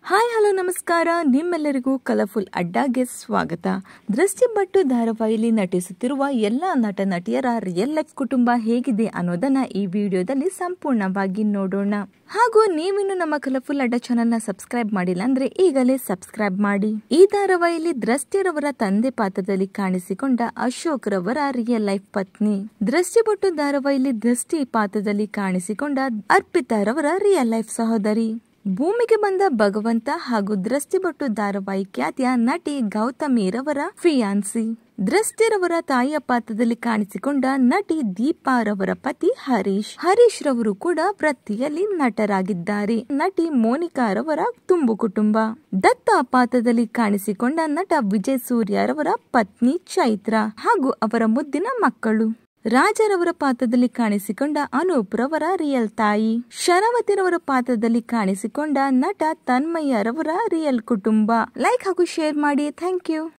Hi hello ನಮಸ್ಕಾರ. ನಿಮ್ಮೆಲ್ಲರಿಗೂ colourful ಅಡ್ಡಾಗೆ ಸ್ವಾಗತ. ದೃಷ್ಟಿ ಭಟ್ಟು ಧಾರಾವಾಹಿಯಲ್ಲಿ ನಟಿಸುತ್ತಿರುವ ಎಲ್ಲ ನಟ ನಟಿಯರ ರಿಯಲ್ ಲೈಫ್ ಕುಟುಂಬ ಹೇಗಿದೆ ಅನ್ನೋದನ್ನ ಈ ವಿಡಿಯೋದಲ್ಲಿ ಸಂಪೂರ್ಣವಾಗಿ ನೋಡೋಣ. ಹಾಗೂ ನೀವಿನ್ನು ನಮ್ಮ ಕಲರ್ಫುಲ್ ಅಡ್ಡ ಚಾನೆಲ್ನ ಸಬ್ಸ್ಕ್ರೈಬ್ ಮಾಡಿಲ್ಲ ಅಂದ್ರೆ ಈಗಲೇ ಸಬ್ಸ್ಕ್ರೈಬ್ ಮಾಡಿ. ಈ ಧಾರಾವಾಹಿಯಲ್ಲಿ ದೃಷ್ಟಿರವರ ತಂದೆ ಪಾತ್ರದಲ್ಲಿ ಕಾಣಿಸಿಕೊಂಡ ಅಶೋಕ್ ರವರ ರಿಯಲ್ ಲೈಫ್ ಪತ್ನಿ. ದೃಷ್ಟಿ ಭಟ್ಟು ಧಾರಾವಾಹಿಯಲ್ಲಿ ದೃಷ್ಟಿ ಪಾತ್ರದಲ್ಲಿ ಕಾಣಿಸಿಕೊಂಡ ಅರ್ಪಿತಾ ರವರ ರಿಯಲ್ ಲೈಫ್ ಸಹೋದರಿ. ಭೂಮಿಗೆ ಬಂದ ಭಗವಂತ ಹಾಗೂ ದೃಷ್ಟಿ ಭಟ್ಟು ಧಾರಾವಾಹಿ ಖ್ಯಾತಿಯ ನಟಿ ಗೌತಮಿ ರವರ ಫಿಯಾನ್ಸಿ. ದೃಷ್ಟಿರವರ ತಾಯಿಯ ಪಾತ್ರದಲ್ಲಿ ಕಾಣಿಸಿಕೊಂಡ ನಟಿ ದೀಪಾ ರವರ ಪತಿ ಹರೀಶ್ ರವರು ಕೂಡ ವೃತ್ತಿಯಲ್ಲಿ ನಟರಾಗಿದ್ದಾರೆ. ನಟಿ ಮೋನಿಕಾ ರವರ ತುಂಬು ಕುಟುಂಬ. ದತ್ತ ಪಾತ್ರದಲ್ಲಿ ಕಾಣಿಸಿಕೊಂಡ ನಟ ವಿಜಯ್ ಸೂರ್ಯ ರವರ ಪತ್ನಿ ಚೈತ್ರ ಹಾಗೂ ಅವರ ಮುದ್ದಿನ ಮಕ್ಕಳು. ರಾಜರವರ ಪಾತ್ರದಲ್ಲಿ ಕಾಣಿಸಿಕೊಂಡ ಅನೂಪ್ ರವರ ರಿಯಲ್ ತಾಯಿ. ಶರಾವತಿ ರವರ ಪಾತ್ರದಲ್ಲಿ ಕಾಣಿಸಿಕೊಂಡ ನಟ ತನ್ಮಯ್ಯ ರವರ ರಿಯಲ್ ಕುಟುಂಬ. ಲೈಕ್ ಹಾಗೂ ಶೇರ್ ಮಾಡಿ. Thank you.